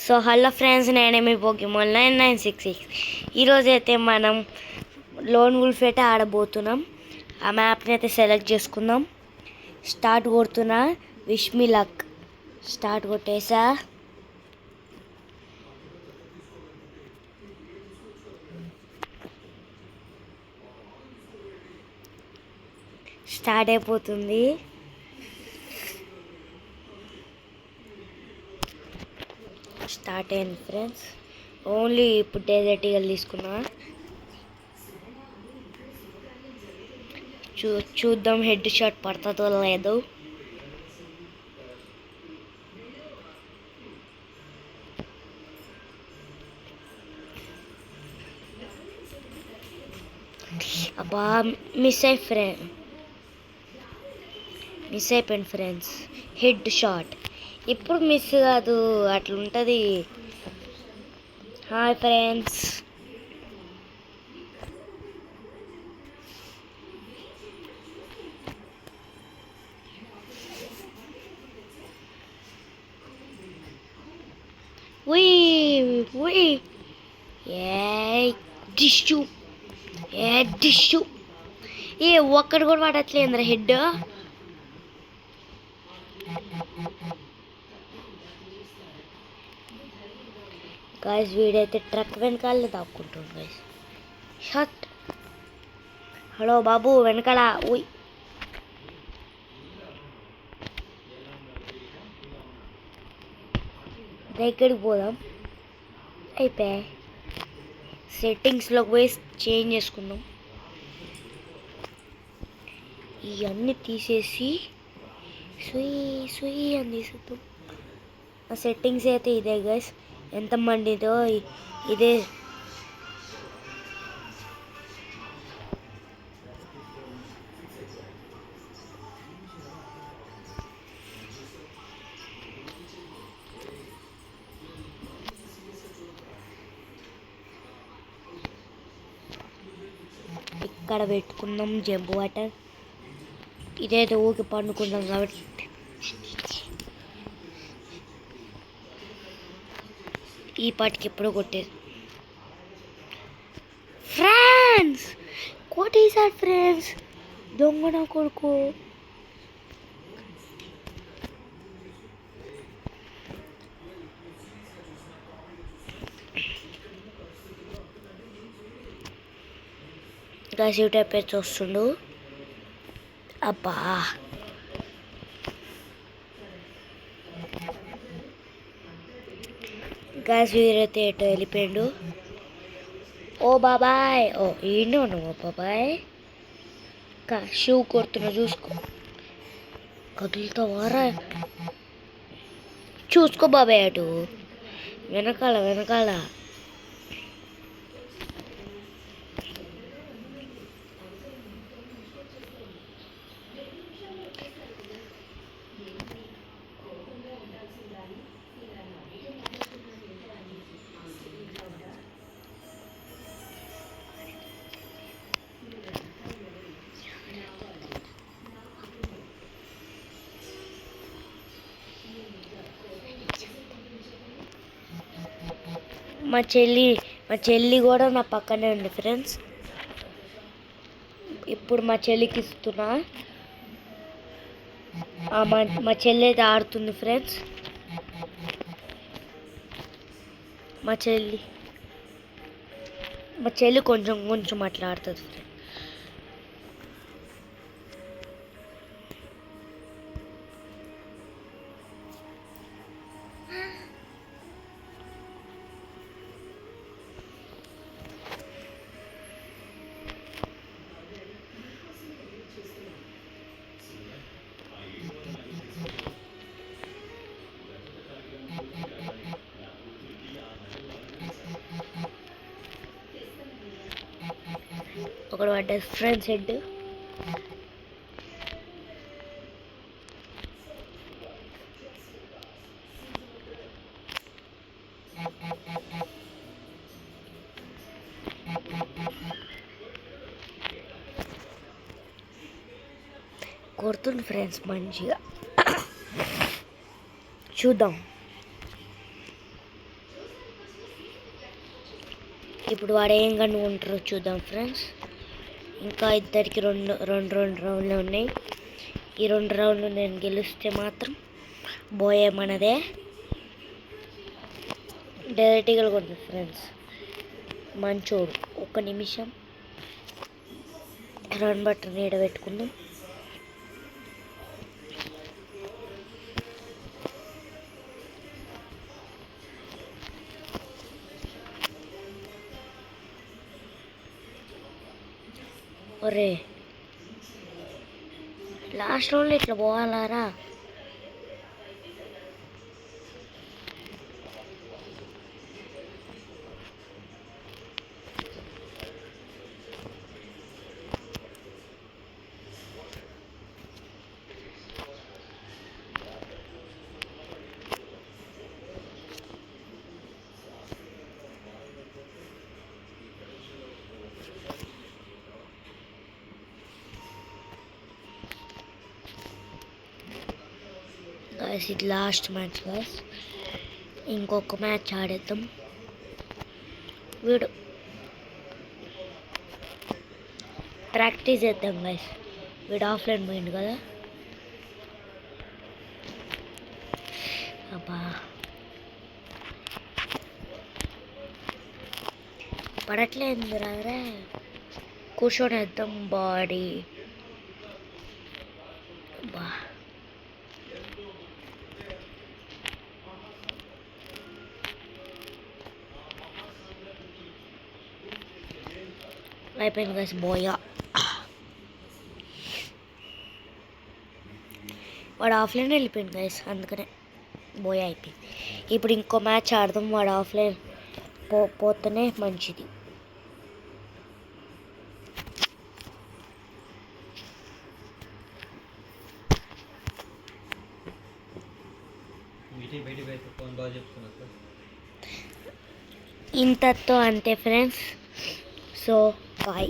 So hello friends, నేనే మీ Pokemon 9966. ఈరోజు అయితే మనం లోన్ వుల్ఫ్ అయితే ఆడబోతున్నాం. ఆ మ్యాప్ని అయితే సెలెక్ట్ చేసుకుందాం. స్టార్ట్ కొడుతున్నా. Wish me luck. స్టార్ట్ కొట్టేసా. స్టార్ట్ అయిపోతుంది. స్టార్ట్ అయింది ఫ్రెండ్స్. ఓన్లీ ఇప్పుడు డెజర్ట్ ఈగల్ తీసుకున్నా. చూద్దాం హెడ్ షాట్ పడుతుందో లేదు. అబ్బా, మిస్ అయిపోయింది ఫ్రెండ్స్. హెడ్ షాట్ ఇప్పుడు మిస్ కాదు, అట్లుంటుంది. Hi friends. డిష్యూ డిష్యూ ఒక్కడు కూడా పడట్లేదు హెడ్. గాయస్ వీడైతే ట్రక్ వెనకాలనే దాక్కుంటుంది గాయస్. షాట్. హలో బాబు వెనకాల. ఓయ్ దగ్గరికి పోదాం. అయిపోయాయి. సెట్టింగ్స్లోకి పోయి చేంజ్ చేసుకుందాం. ఇవన్నీ తీసేసి సుయి అని తీసుకుందాం. ఆ సెట్టింగ్స్ అయితే ఇదే గైస్. ఎంత మండిదో ఇదే. ఇక్కడ పెట్టుకుందాం జంప్ వాటర్. ఇదైతే ఊకి పండుకుంటాం కాబట్టి ఈ పాటికి ఎప్పుడో కొట్టేది. ఫ్రెండ్స్ కొట్టేసాడు ఫ్రెండ్స్, దొంగ నా కొడుకు. గసివ్ టైప్ అయితే వస్తుండు. అబ్బా గ్యాస్ వీరైతే ఎటో వెళ్ళిపోయాడు. ఓ బాబాయ్. ఓ ఏంటో నువ్వు బాబాయ్. షూ కొడుతున్నా చూసుకో. కదులుతావారా? చూసుకో బాబాయ్. అటు వెనకాల. మా చెల్లి కూడా నా పక్కనే ఉంది ఫ్రెండ్స్. ఇప్పుడు మా చెల్లికి ఇస్తున్నా. మా చెల్లి అయితే ఆడుతుంది ఫ్రెండ్స్. మా చెల్లి కొంచెం అట్లా ఆడుతుంది ఫ్రెండ్స్. ఒకడు పడ్డ ఫ్రెండ్స్ హెడ్. కొడుతుంది ఫ్రెండ్స్ మంచిగా. చూద్దాం. ఇప్పుడు వాడు ఏం కనుక్కుంటారో చూద్దాం ఫ్రెండ్స్. ఇంకా ఇద్దరికి రెండు రెండు రెండు రౌండ్లు ఉన్నాయి. ఈ 2 రౌండ్లు నేను గెలిస్తే మాత్రం బోయే మనదే. డైరెక్ట్గా కొట్టు ఫ్రెండ్స్, మంచోడు. 1 నిమిషం రన్ బటన్ ఈడ పెట్టుకుందాం. ఒరే లాస్ట్ రౌండ్లో ఇట్లా పోవాలారా? గైస్ ఇది లాస్ట్ మ్యాచ్ గైస్. ఇంకొక మ్యాచ్ ఆడేద్దాం. వీడు ప్రాక్టీస్ చేద్దాం గైస్. వీడు ఆఫ్లైన్ పోయిండు కదా. అబ్బా పడట్లేదు రే. కూర్చొని వేద్దాం బాడీ. అబ్బా అయిపోయింది గైస్ బోయా. వాడు ఆఫ్లైన్ వెళ్ళిపోయింది గైస్, అందుకనే బోయా అయిపోయింది. ఇప్పుడు ఇంకో మ్యాచ్ ఆడదాం. వాడు ఆఫ్లైన్ పోతేనే మంచిది. ఇంతతో అంతే ఫ్రెండ్స్. So bye.